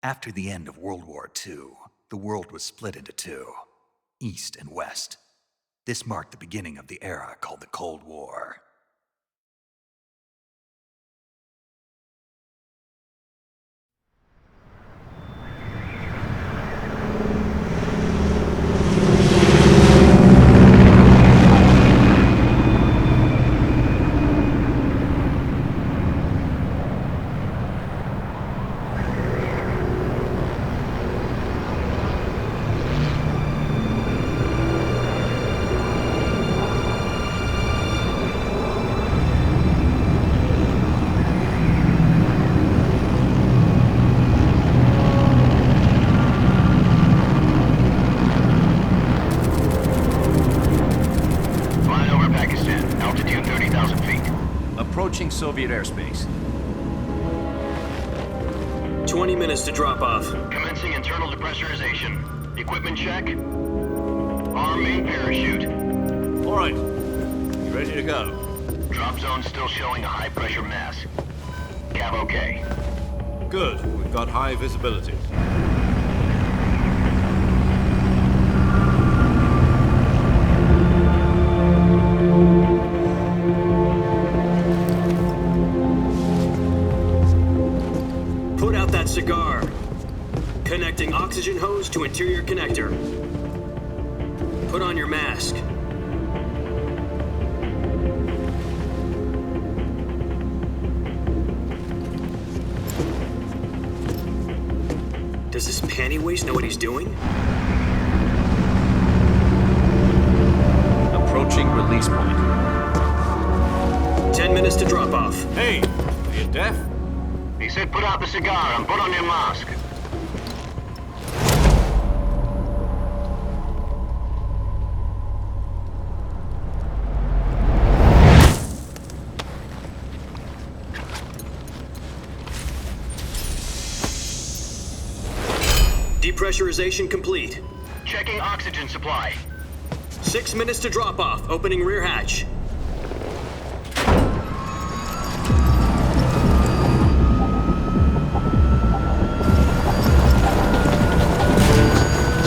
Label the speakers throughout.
Speaker 1: After the end of World War II, the world was split into two, East and West. This marked the beginning of the era called the Cold War.
Speaker 2: Approaching Soviet airspace.
Speaker 3: 20 minutes to drop off.
Speaker 4: Commencing internal depressurization. Equipment check. Arm main parachute.
Speaker 2: All right. You ready to go?
Speaker 4: Drop zone still showing a high pressure mass. Cav okay.
Speaker 2: Good. We've got high visibility.
Speaker 3: Put out that cigar. Connecting oxygen hose to interior connector. Put on your mask. Does this panty waste know what he's doing?
Speaker 2: Approaching release point.
Speaker 3: 10 minutes to drop off.
Speaker 2: Hey, are you deaf?
Speaker 4: He said put out the cigar and put on your mask.
Speaker 3: Depressurization complete.
Speaker 4: Checking oxygen supply.
Speaker 3: 6 minutes to drop off. Opening rear hatch.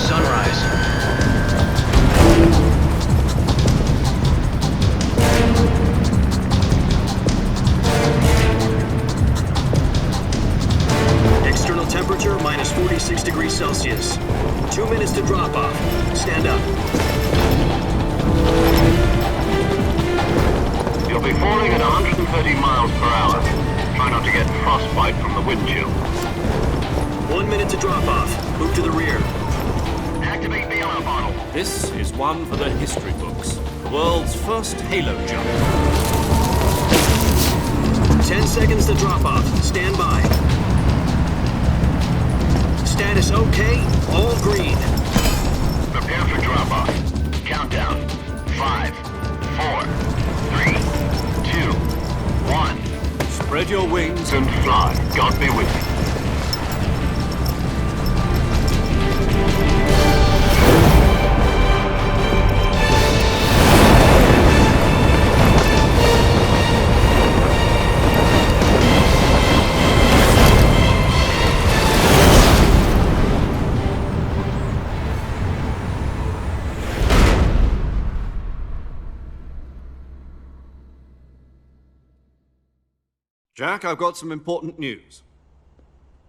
Speaker 4: Sunrise.
Speaker 3: External temperature minus 46 degrees Celsius. 2 minutes to drop off. Stand up.
Speaker 4: You'll be falling at 130 miles per hour. Try not to get frostbite from the wind chill.
Speaker 3: 1 minute to drop off. Move to the rear.
Speaker 4: Activate bailout bottle.
Speaker 2: This is one for the history books. The world's first halo jump.
Speaker 3: 10 seconds to drop off. Stand by. Status okay. All green.
Speaker 4: Prepare for drop off. Countdown. 5, 4, 3, 2, 1.
Speaker 2: Spread your wings
Speaker 4: And fly. God be with you.
Speaker 2: Jack, I've got some important news.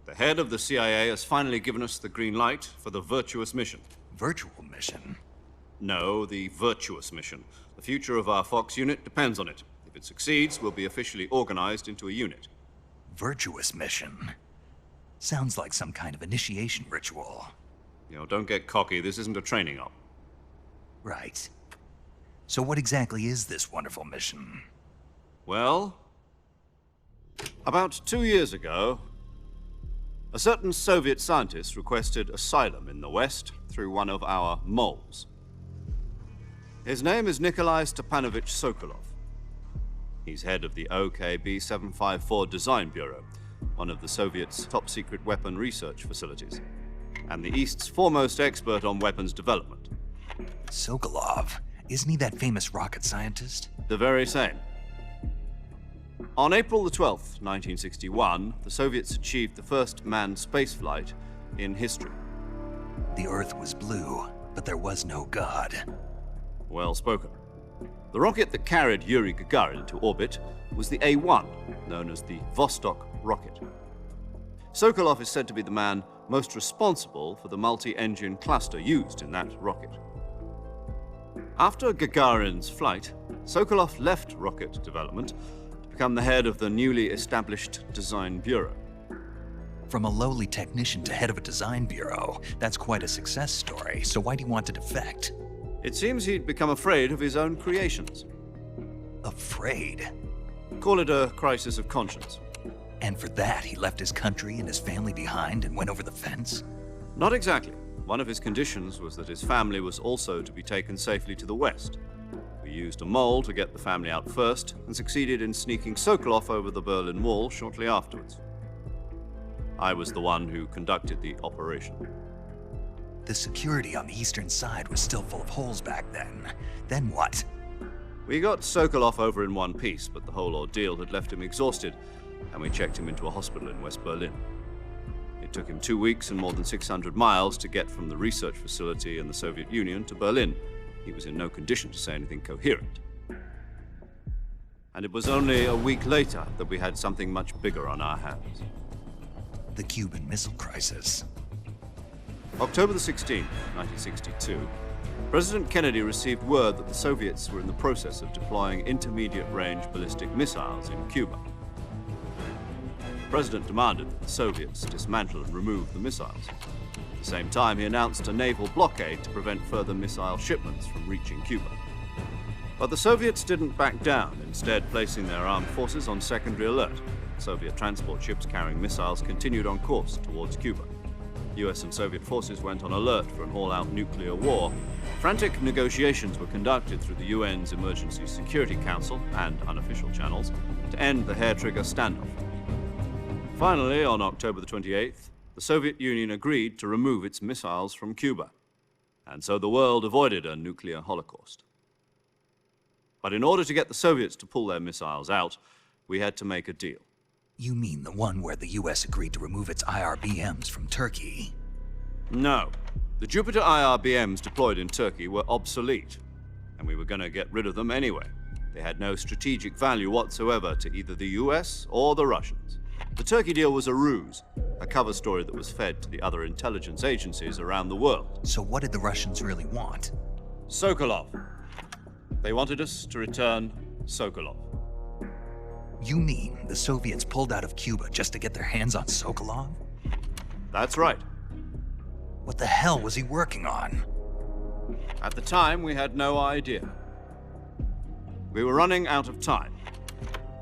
Speaker 2: The head of the CIA has finally given us the green light for the virtuous mission.
Speaker 1: Virtual mission?
Speaker 2: No, the virtuous mission. The future of our Fox unit depends on it. If it succeeds, we'll be officially organized into a unit.
Speaker 1: Virtuous mission? Sounds like some kind of initiation ritual.
Speaker 2: Don't get cocky. This isn't a training op.
Speaker 1: Right. So what exactly is this wonderful mission?
Speaker 2: Well, about 2 years ago, a certain Soviet scientist requested asylum in the West through one of our moles. His name is Nikolai Stepanovich Sokolov. He's head of the OKB 754 Design Bureau, one of the Soviets' top-secret weapon research facilities, and the East's foremost expert on weapons development.
Speaker 1: Sokolov? Isn't he that famous rocket scientist?
Speaker 2: The very same. On April the 12th, 1961, the Soviets achieved the first manned spaceflight in history.
Speaker 1: The Earth was blue, but there was no God.
Speaker 2: Well spoken. The rocket that carried Yuri Gagarin to orbit was the A-1, known as the Vostok rocket. Sokolov is said to be the man most responsible for the multi-engine cluster used in that rocket. After Gagarin's flight, Sokolov left rocket development to become the head of the newly established Design Bureau.
Speaker 1: From a lowly technician to head of a design bureau, that's quite a success story, so why'd he want to defect?
Speaker 2: It seems he'd become afraid of his own creations.
Speaker 1: Afraid?
Speaker 2: Call it a crisis of conscience.
Speaker 1: And for that, he left his country and his family behind and went over the fence?
Speaker 2: Not exactly. One of his conditions was that his family was also to be taken safely to the west. We used a mole to get the family out first and succeeded in sneaking Sokolov over the Berlin Wall shortly afterwards. I was the one who conducted the operation.
Speaker 1: The security on the eastern side was still full of holes back then. Then what?
Speaker 2: We got Sokolov over in one piece, but the whole ordeal had left him exhausted, and we checked him into a hospital in West Berlin. It took him 2 weeks and more than 600 miles to get from the research facility in the Soviet Union to Berlin. He was in no condition to say anything coherent. And it was only a week later that we had something much bigger on our hands.
Speaker 1: The Cuban Missile Crisis.
Speaker 2: October the 16th, 1962, President Kennedy received word that the Soviets were in the process of deploying intermediate-range ballistic missiles in Cuba. The President demanded that the Soviets dismantle and remove the missiles. At the same time, he announced a naval blockade to prevent further missile shipments from reaching Cuba. But the Soviets didn't back down, instead placing their armed forces on secondary alert. Soviet transport ships carrying missiles continued on course towards Cuba. US and Soviet forces went on alert for an all-out nuclear war. Frantic negotiations were conducted through the UN's Emergency Security Council and unofficial channels to end the hair-trigger standoff. Finally, on October the 28th, the Soviet Union agreed to remove its missiles from Cuba, and so the world avoided a nuclear holocaust. But in order to get the Soviets to pull their missiles out, we had to make a deal.
Speaker 1: You mean the one where the US agreed to remove its IRBMs from Turkey?
Speaker 2: No. The Jupiter IRBMs deployed in Turkey were obsolete, and we were going to get rid of them anyway. They had no strategic value whatsoever to either the US or the Russians. The Turkey deal was a ruse, a cover story that was fed to the other intelligence agencies around the world.
Speaker 1: So what did the Russians really want?
Speaker 2: Sokolov. They wanted us to return Sokolov.
Speaker 1: You mean the Soviets pulled out of Cuba just to get their hands on Sokolov?
Speaker 2: That's right.
Speaker 1: What the hell was he working on?
Speaker 2: At the time, we had no idea. We were running out of time.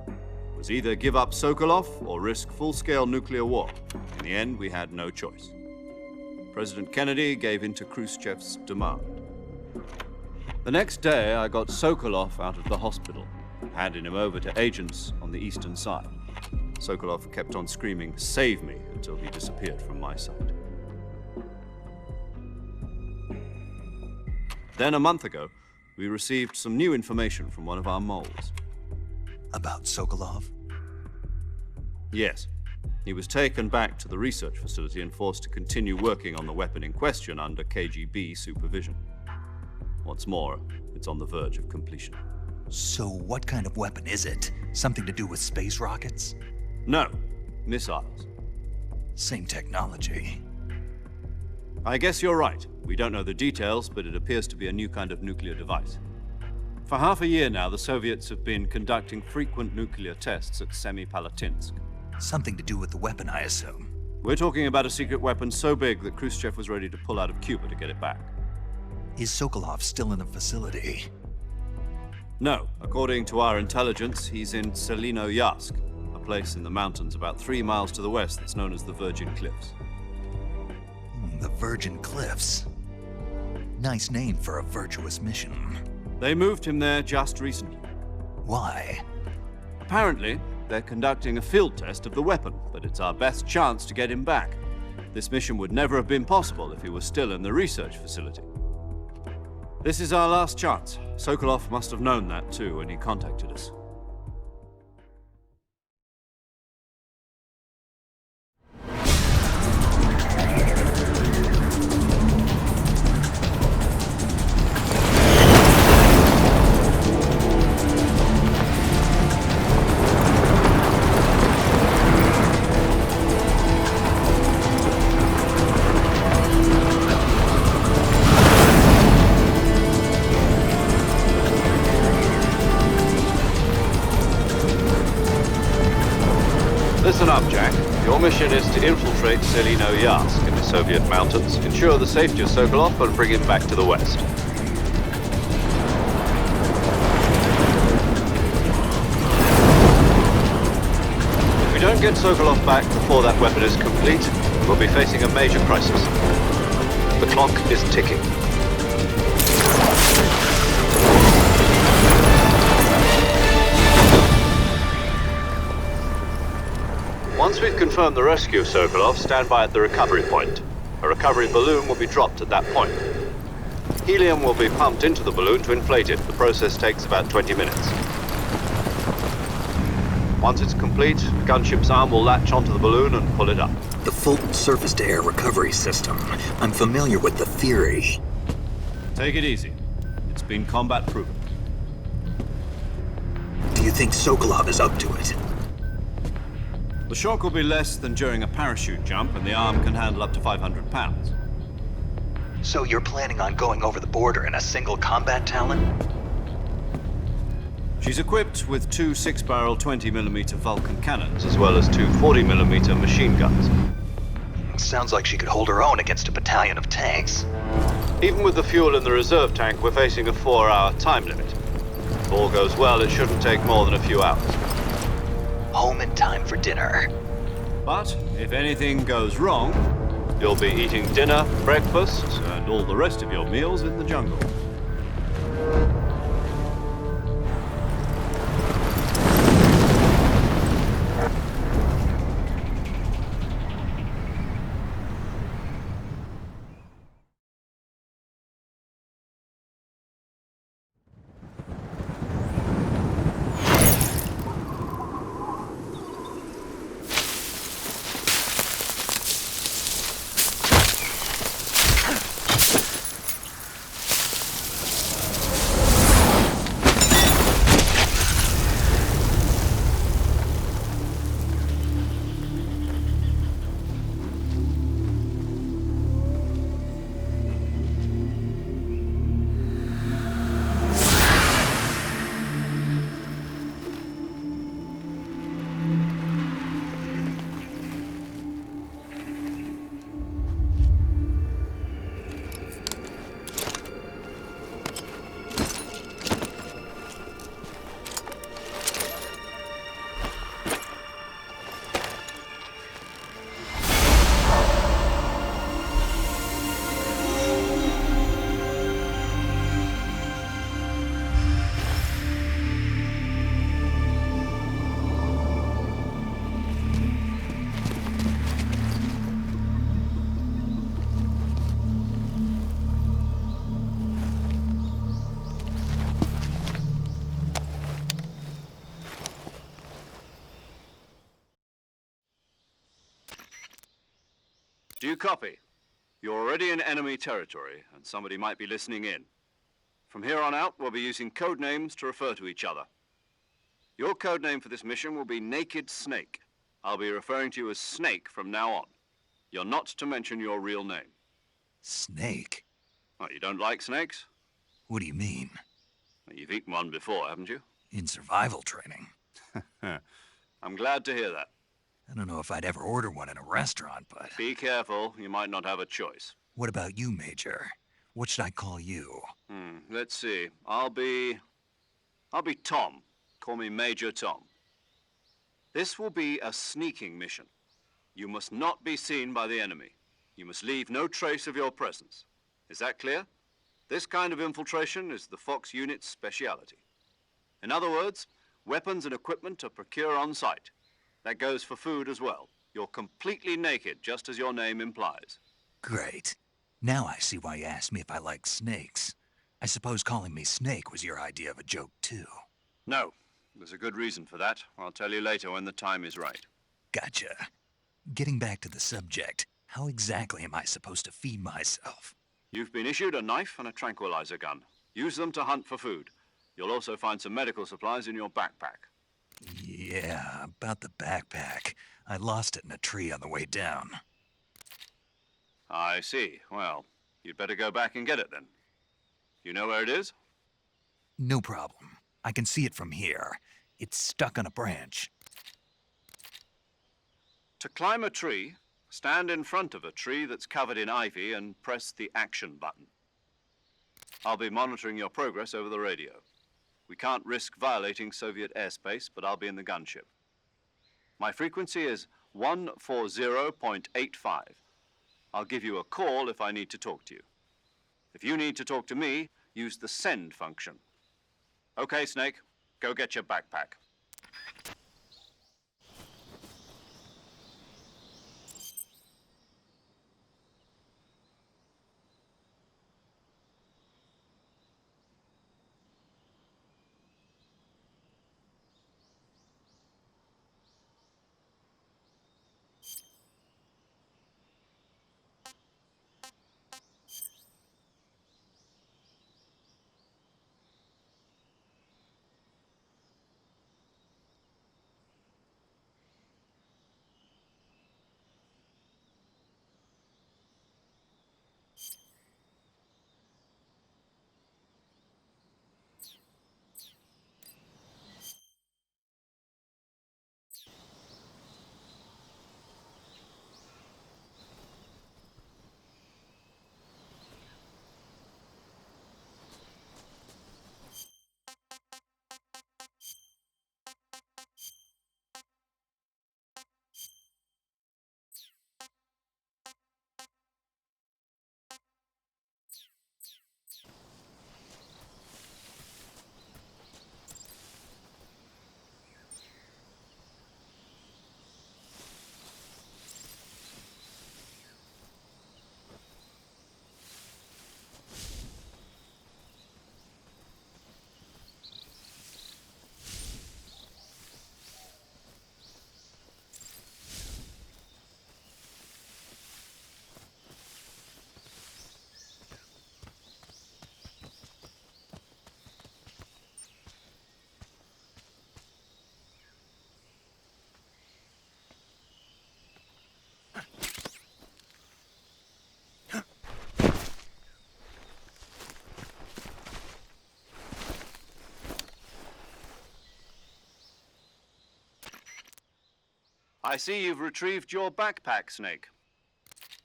Speaker 2: It was either give up Sokolov or risk full-scale nuclear war. In the end, we had no choice. President Kennedy gave in to Khrushchev's demand. The next day, I got Sokolov out of the hospital, handing him over to agents on the eastern side. Sokolov kept on screaming, "Save me," until he disappeared from my sight. Then a month ago, we received some new information from one of our moles.
Speaker 1: About Sokolov?
Speaker 2: Yes. He was taken back to the research facility and forced to continue working on the weapon in question under KGB supervision. What's more, it's on the verge of completion.
Speaker 1: So what kind of weapon is it? Something to do with space rockets?
Speaker 2: No, missiles.
Speaker 1: Same technology.
Speaker 2: I guess you're right. We don't know the details, but it appears to be a new kind of nuclear device. For half a year now, the Soviets have been conducting frequent nuclear tests at Semipalatinsk.
Speaker 1: Something to do with the weapon, I assume.
Speaker 2: We're talking about a secret weapon so big that Khrushchev was ready to pull out of Cuba to get it back.
Speaker 1: Is Sokolov still in the facility?
Speaker 2: No. According to our intelligence, he's in Selinoyarsk, a place in the mountains about 3 miles to the west that's known as the Virgin Cliffs.
Speaker 1: The Virgin Cliffs. Nice name for a virtuous mission.
Speaker 2: They moved him there just recently.
Speaker 1: Why?
Speaker 2: Apparently, they're conducting a field test of the weapon, but it's our best chance to get him back. This mission would never have been possible if he was still in the research facility. This is our last chance. Sokolov must have known that too when he contacted us. Listen up, Jack. Your mission is to infiltrate Selino-Yarsk in the Soviet mountains, ensure the safety of Sokolov, and bring him back to the west. If we don't get Sokolov back before that weapon is complete, we'll be facing a major crisis. The clock is ticking. Once we've confirmed the rescue of Sokolov, stand by at the recovery point. A recovery balloon will be dropped at that point. Helium will be pumped into the balloon to inflate it. The process takes about 20 minutes. Once it's complete, the gunship's arm will latch onto the balloon and pull it up.
Speaker 3: The Fulton surface-to-air recovery system. I'm familiar with the theory.
Speaker 2: Take it easy. It's been combat-proven.
Speaker 3: Do you think Sokolov is up to it?
Speaker 2: The shock will be less than during a parachute jump, and the arm can handle up to 500 pounds.
Speaker 1: So you're planning on going over the border in a single combat Talon?
Speaker 2: She's equipped with two 6-barrel 20mm Vulcan cannons, as well as two 40mm machine guns.
Speaker 1: Sounds like she could hold her own against a battalion of tanks.
Speaker 2: Even with the fuel in the reserve tank, we're facing a 4-hour time limit. If all goes well, it shouldn't take more than a few hours.
Speaker 1: Home in time for dinner.
Speaker 2: But if anything goes wrong, you'll be eating dinner, breakfast, and all the rest of your meals in the jungle. Do you copy? You're already in enemy territory, and somebody might be listening in. From here on out, we'll be using code names to refer to each other. Your code name for this mission will be Naked Snake. I'll be referring to you as Snake from now on. You're not to mention your real name.
Speaker 1: Snake?
Speaker 2: Oh, you don't like snakes?
Speaker 1: What do you mean?
Speaker 2: Well, you've eaten one before, haven't you?
Speaker 1: In survival training.
Speaker 2: I'm glad to hear that.
Speaker 1: I don't know if I'd ever order one in a restaurant, but...
Speaker 2: Be careful, you might not have a choice.
Speaker 1: What about you, Major? What should I call you?
Speaker 2: Let's see. I'll be Tom. Call me Major Tom. This will be a sneaking mission. You must not be seen by the enemy. You must leave no trace of your presence. Is that clear? This kind of infiltration is the Fox unit's speciality. In other words, weapons and equipment are procured on site. That goes for food as well. You're completely naked, just as your name implies.
Speaker 1: Great. Now I see why you asked me if I like snakes. I suppose calling me Snake was your idea of a joke, too.
Speaker 2: No, there's a good reason for that. I'll tell you later when the time is right.
Speaker 1: Gotcha. Getting back to the subject, how exactly am I supposed to feed myself?
Speaker 2: You've been issued a knife and a tranquilizer gun. Use them to hunt for food. You'll also find some medical supplies in your backpack.
Speaker 1: Yeah, about the backpack. I lost it in a tree on the way down.
Speaker 2: I see. Well, you'd better go back and get it then. You know where it is?
Speaker 1: No problem. I can see it from here. It's stuck on a branch.
Speaker 2: To climb a tree, stand in front of a tree that's covered in ivy and press the action button. I'll be monitoring your progress over the radio. We can't risk violating Soviet airspace, but I'll be in the gunship. My frequency is 140.85. I'll give you a call if I need to talk to you. If you need to talk to me, use the send function. Okay, Snake, go get your backpack. I see you've retrieved your backpack, Snake.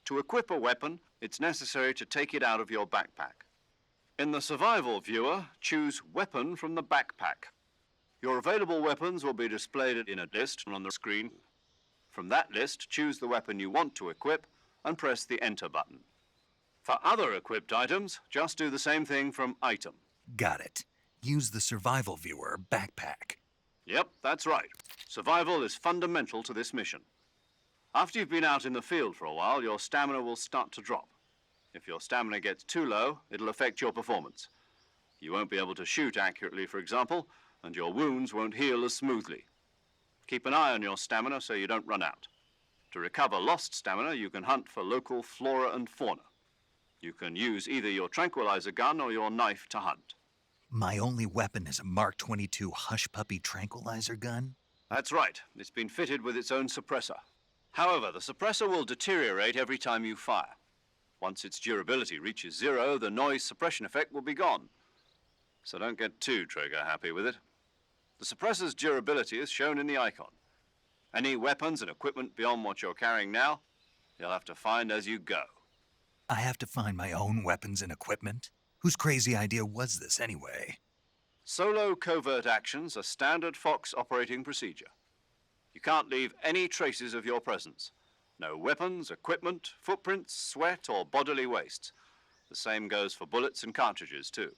Speaker 2: To equip a weapon, it's necessary to take it out of your backpack. In the survival viewer, choose Weapon from the backpack. Your available weapons will be displayed in a list on the screen. From that list, choose the weapon you want to equip and press the Enter button. For other equipped items, just do the same thing from Item.
Speaker 1: Got it. Use the survival viewer backpack.
Speaker 2: Yep, that's right. Survival is fundamental to this mission. After you've been out in the field for a while, your stamina will start to drop. If your stamina gets too low, it'll affect your performance. You won't be able to shoot accurately, for example, and your wounds won't heal as smoothly. Keep an eye on your stamina so you don't run out. To recover lost stamina, you can hunt for local flora and fauna. You can use either your tranquilizer gun or your knife to hunt.
Speaker 1: My only weapon is a Mark 22 Hush Puppy tranquilizer gun?
Speaker 2: That's right. It's been fitted with its own suppressor. However, the suppressor will deteriorate every time you fire. Once its durability reaches 0, the noise suppression effect will be gone. So don't get too trigger-happy with it. The suppressor's durability is shown in the icon. Any weapons and equipment beyond what you're carrying now, you'll have to find as you go.
Speaker 1: I have to find my own weapons and equipment? Whose crazy idea was this anyway?
Speaker 2: Solo covert actions are standard Fox operating procedure. You can't leave any traces of your presence. No weapons, equipment, footprints, sweat, or bodily wastes. The same goes for bullets and cartridges, too.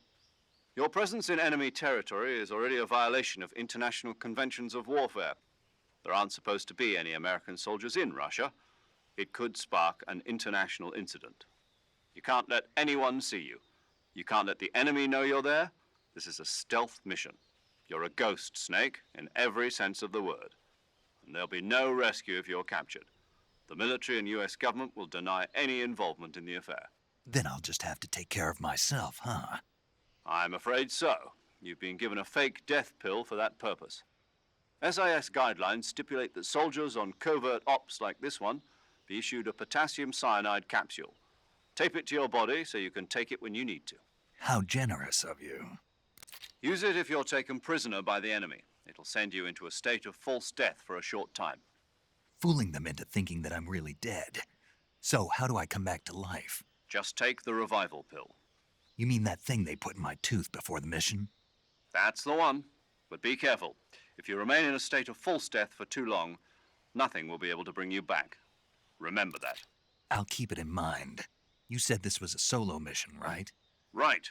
Speaker 2: Your presence in enemy territory is already a violation of international conventions of warfare. There aren't supposed to be any American soldiers in Russia. It could spark an international incident. You can't let anyone see you. You can't let the enemy know you're there. This is a stealth mission. You're a ghost, Snake, in every sense of the word. And there'll be no rescue if you're captured. The military and US government will deny any involvement in the affair.
Speaker 1: Then I'll just have to take care of myself, huh?
Speaker 2: I'm afraid so. You've been given a fake death pill for that purpose. SIS guidelines stipulate that soldiers on covert ops like this one be issued a potassium cyanide capsule. Tape it to your body so you can take it when you need to.
Speaker 1: How generous of you.
Speaker 2: Use it if you're taken prisoner by the enemy. It'll send you into a state of false death for a short time.
Speaker 1: fooling them into thinking that I'm really dead. So, how do I come back to life?
Speaker 2: Just take the revival pill.
Speaker 1: You mean that thing they put in my tooth before the mission?
Speaker 2: That's the one. But be careful. If you remain in a state of false death for too long, nothing will be able to bring you back. Remember that.
Speaker 1: I'll keep it in mind. You said this was a solo mission, right?
Speaker 2: Right.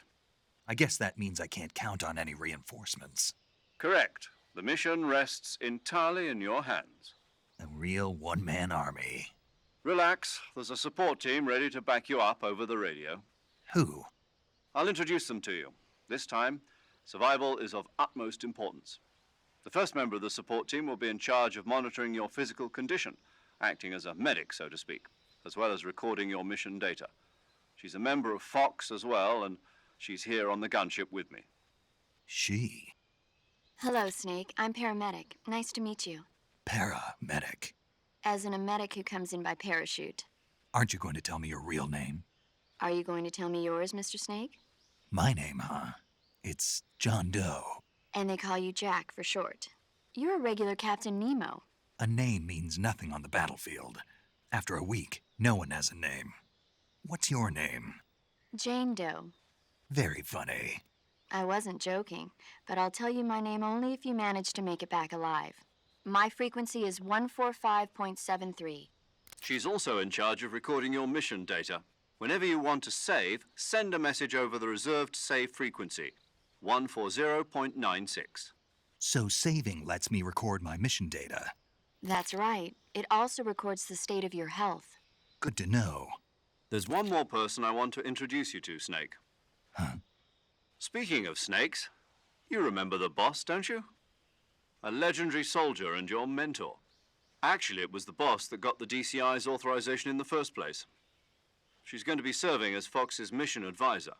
Speaker 1: I guess that means I can't count on any reinforcements.
Speaker 2: Correct. The mission rests entirely in your hands.
Speaker 1: A real one-man army.
Speaker 2: Relax. There's a support team ready to back you up over the radio.
Speaker 1: Who?
Speaker 2: I'll introduce them to you. This time, survival is of utmost importance. The first member of the support team will be in charge of monitoring your physical condition, acting as a medic, so to speak, as well as recording your mission data. She's a member of Fox as well, and she's here on the gunship with me.
Speaker 1: She?
Speaker 5: Hello, Snake. I'm paramedic. Nice to meet you.
Speaker 1: Paramedic.
Speaker 5: As in a medic who comes in by parachute.
Speaker 1: Aren't you going to tell me your real name?
Speaker 5: Are you going to tell me yours, Mr. Snake?
Speaker 1: My name, huh? It's John Doe.
Speaker 5: And they call you Jack for short. You're a regular Captain Nemo.
Speaker 1: A name means nothing on the battlefield. After a week, no one has a name. What's your name?
Speaker 5: Jane Doe.
Speaker 1: Very funny.
Speaker 5: I wasn't joking, but I'll tell you my name only if you manage to make it back alive. My frequency is 145.73.
Speaker 2: She's also in charge of recording your mission data. Whenever you want to save, send a message over the reserved save frequency, 140.96.
Speaker 1: So saving lets me record my mission data.
Speaker 5: That's right. It also records the state of your health.
Speaker 1: Good to know.
Speaker 2: There's one more person I want to introduce you to, Snake.
Speaker 1: Huh?
Speaker 2: Speaking of snakes, you remember the boss, don't you? A legendary soldier and your mentor. Actually, it was the boss that got the DCI's authorization in the first place. She's going to be serving as Fox's mission advisor.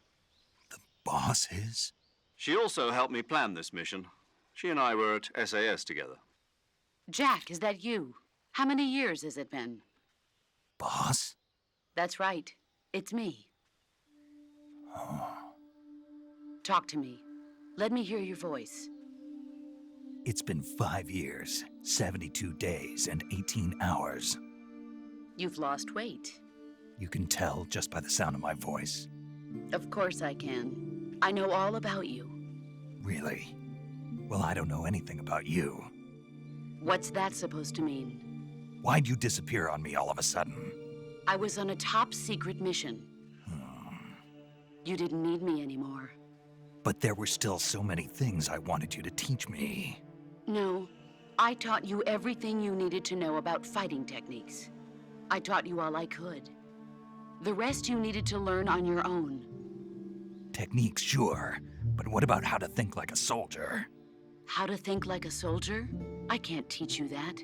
Speaker 1: The boss is?
Speaker 2: She also helped me plan this mission. She and I were at SAS together.
Speaker 6: Jack, is that you? How many years has it been?
Speaker 1: Boss?
Speaker 6: That's right. It's me. Talk to me. Let me hear your voice.
Speaker 1: It's been 5 years, 72 days, and 18 hours.
Speaker 6: You've lost weight.
Speaker 1: You can tell just by the sound of my voice.
Speaker 6: Of course I can. I know all about you.
Speaker 1: Really? Well, I don't know anything about you.
Speaker 6: What's that supposed to mean?
Speaker 1: Why'd you disappear on me all of a sudden?
Speaker 6: I was on a top-secret mission. You didn't need me anymore.
Speaker 1: But there were still so many things I wanted you to teach me.
Speaker 6: No, I taught you everything you needed to know about fighting techniques. I taught you all I could. The rest you needed to learn on your own.
Speaker 1: Techniques, sure. But what about how to think like a soldier?
Speaker 6: How to think like a soldier? I can't teach you that.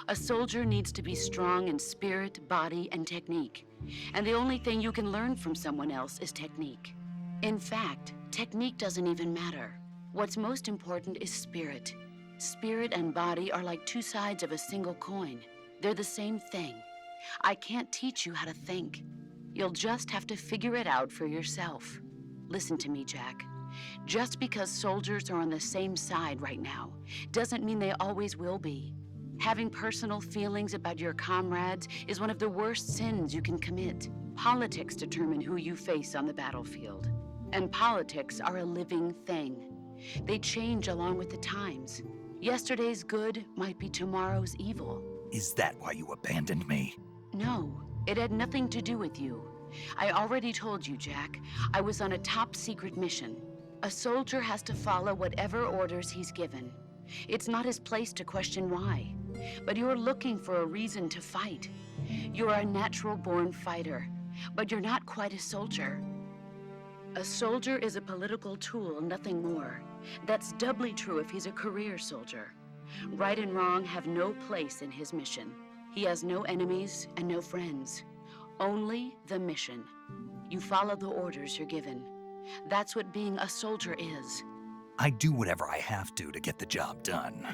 Speaker 6: A soldier needs to be strong in spirit, body, and technique. And the only thing you can learn from someone else is technique. In fact, technique doesn't even matter. What's most important is spirit. Spirit and body are like two sides of a single coin. They're the same thing. I can't teach you how to think. You'll just have to figure it out for yourself. Listen to me, Jack. Just because soldiers are on the same side right now doesn't mean they always will be. Having personal feelings about your comrades is one of the worst sins you can commit. Politics determine who you face on the battlefield. And politics are a living thing. They change along with the times. Yesterday's good might be tomorrow's evil.
Speaker 1: Is that why you abandoned me?
Speaker 6: No, it had nothing to do with you. I already told you, Jack. I was on a top-secret mission. A soldier has to follow whatever orders he's given. It's not his place to question why. But you're looking for a reason to fight. You're a natural-born fighter, but you're not quite a soldier. A soldier is a political tool, nothing more. That's doubly true if he's a career soldier. Right and wrong have no place in his mission. He has no enemies and no friends. Only the mission. You follow the orders you're given. That's what being a soldier is.
Speaker 1: I do whatever I have to get the job done.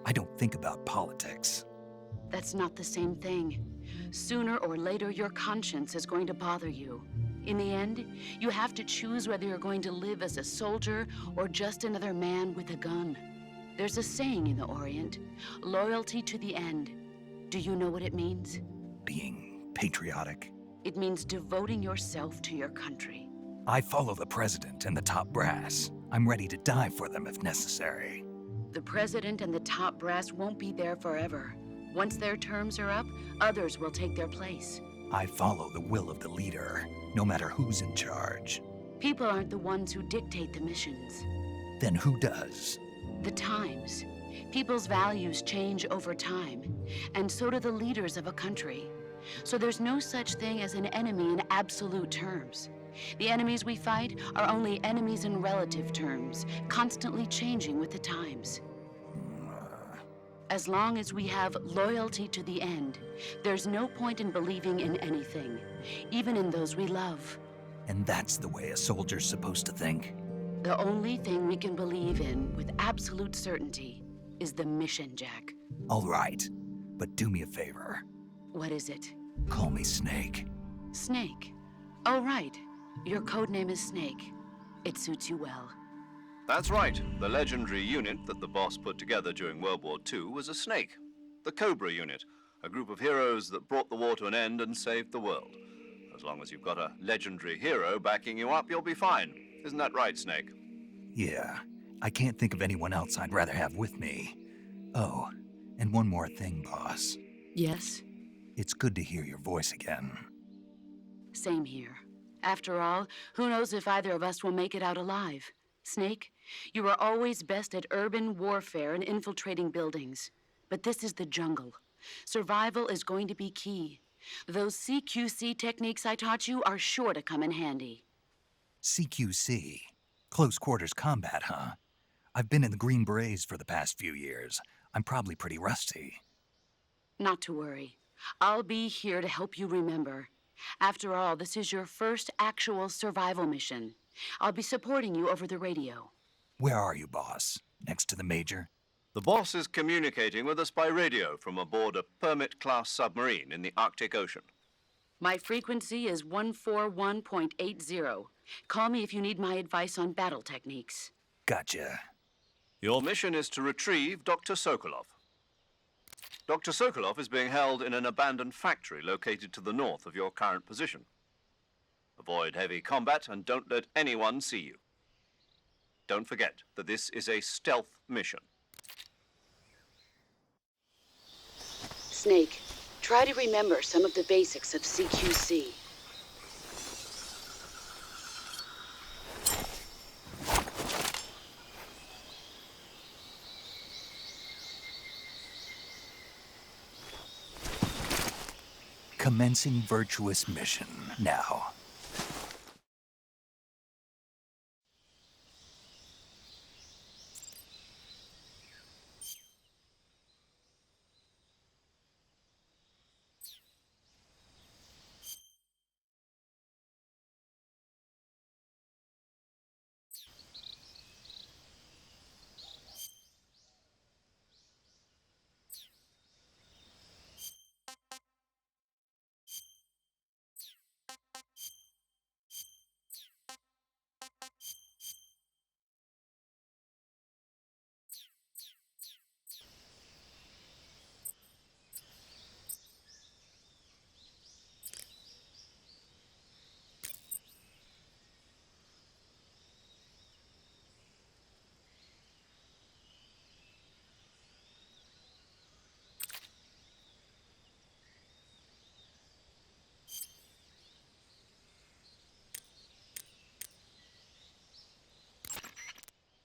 Speaker 1: I don't think about politics.
Speaker 6: That's not the same thing. Sooner or later, your conscience is going to bother you. In the end, you have to choose whether you're going to live as a soldier or just another man with a gun. There's a saying in the Orient, loyalty to the end. Do you know what it means?
Speaker 1: Being patriotic.
Speaker 6: It means devoting yourself to your country.
Speaker 1: I follow the president and the top brass. I'm ready to die for them if necessary.
Speaker 6: The president and the top brass won't be there forever. Once their terms are up, others will take their place.
Speaker 1: I follow the will of the leader, no matter who's in charge.
Speaker 6: People aren't the ones who dictate the missions.
Speaker 1: Then who does?
Speaker 6: The times. People's values change over time, and so do the leaders of a country. So there's no such thing as an enemy in absolute terms. The enemies we fight are only enemies in relative terms, constantly changing with the times. As long as we have loyalty to the end, there's no point in believing in anything, even in those we love.
Speaker 1: And that's the way a soldier's supposed to think?
Speaker 6: The only thing we can believe in with absolute certainty is the mission, Jack.
Speaker 1: All right, but do me a favor.
Speaker 6: What is it?
Speaker 1: Call me Snake.
Speaker 6: Snake. Oh, right. Your code name is Snake. It suits you well.
Speaker 2: That's right. The legendary unit that the boss put together during World War II was a snake. The Cobra unit, a group of heroes that brought the war to an end and saved the world. As long as you've got a legendary hero backing you up, you'll be fine. Isn't that right, Snake?
Speaker 1: Yeah, I can't think of anyone else I'd rather have with me. Oh, and one more thing, boss.
Speaker 6: Yes?
Speaker 1: It's good to hear your voice again.
Speaker 6: Same here. After all, who knows if either of us will make it out alive? Snake, you are always best at urban warfare and infiltrating buildings. But this is the jungle. Survival is going to be key. Those CQC techniques I taught you are sure to come in handy.
Speaker 1: CQC? Close quarters combat, huh? I've been in the Green Berets for the past few years. I'm probably pretty rusty.
Speaker 6: Not to worry. I'll be here to help you remember. After all, this is your first actual survival mission. I'll be supporting you over the radio.
Speaker 1: Where are you, boss? Next to the Major?
Speaker 2: The boss is communicating with us by radio from aboard a Permit-class submarine in the Arctic Ocean.
Speaker 6: My frequency is 141.80. Call me if you need my advice on battle techniques.
Speaker 1: Gotcha.
Speaker 2: Your mission is to retrieve Dr. Sokolov. Dr. Sokolov is being held in an abandoned factory located to the north of your current position. Avoid heavy combat and don't let anyone see you. Don't forget that this is a stealth mission.
Speaker 6: Snake, try to remember some of the basics of CQC.
Speaker 1: Commencing virtuous mission now.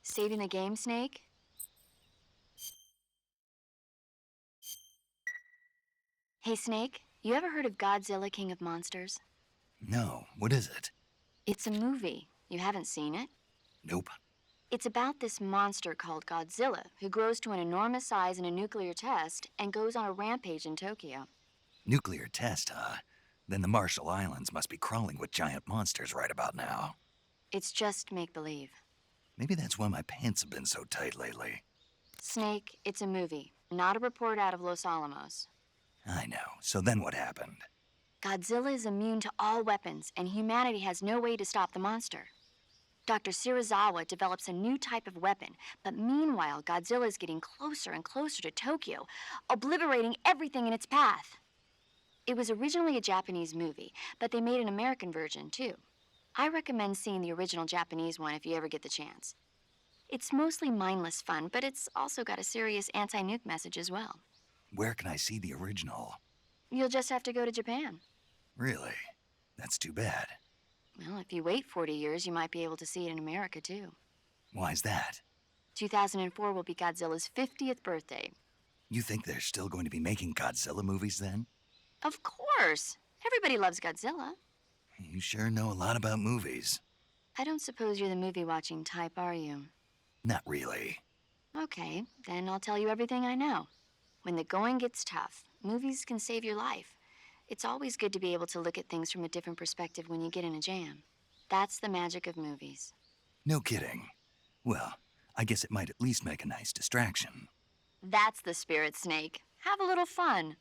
Speaker 5: Saving the game, Snake? Hey, Snake, you ever heard of Godzilla, King of Monsters?
Speaker 1: No, what is it?
Speaker 5: It's a movie. You haven't seen it?
Speaker 1: Nope.
Speaker 5: It's about this monster called Godzilla, who grows to an enormous size in a nuclear test and goes on a rampage in Tokyo.
Speaker 1: Nuclear test, huh? Then the Marshall Islands must be crawling with giant monsters right about now.
Speaker 5: It's just make-believe.
Speaker 1: Maybe that's why my pants have been so tight lately.
Speaker 5: Snake, it's a movie, not a report out of Los Alamos.
Speaker 1: I know. So then what happened?
Speaker 5: Godzilla is immune to all weapons, and humanity has no way to stop the monster. Dr. Shirazawa develops a new type of weapon, but meanwhile, Godzilla's getting closer and closer to Tokyo, obliterating everything in its path. It was originally a Japanese movie, but they made an American version, too. I recommend seeing the original Japanese one if you ever get the chance. It's mostly mindless fun, but it's also got a serious anti-nuke message as well.
Speaker 1: Where can I see the original?
Speaker 5: You'll just have to go to Japan.
Speaker 1: Really? That's too bad.
Speaker 5: Well, if you wait 40 years, you might be able to see it in America, too.
Speaker 1: Why's that?
Speaker 5: 2004 will be Godzilla's 50th birthday.
Speaker 1: You think they're still going to be making Godzilla movies then?
Speaker 5: Of course! Everybody loves Godzilla.
Speaker 1: You sure know a lot about movies.
Speaker 5: I don't suppose you're the movie-watching type, are you?
Speaker 1: Not really.
Speaker 5: Okay, then I'll tell you everything I know. When the going gets tough, movies can save your life. It's always good to be able to look at things from a different perspective when you get in a jam. That's the magic of movies.
Speaker 1: No kidding. Well, I guess it might at least make a nice distraction.
Speaker 5: That's the spirit, Snake. Have a little fun.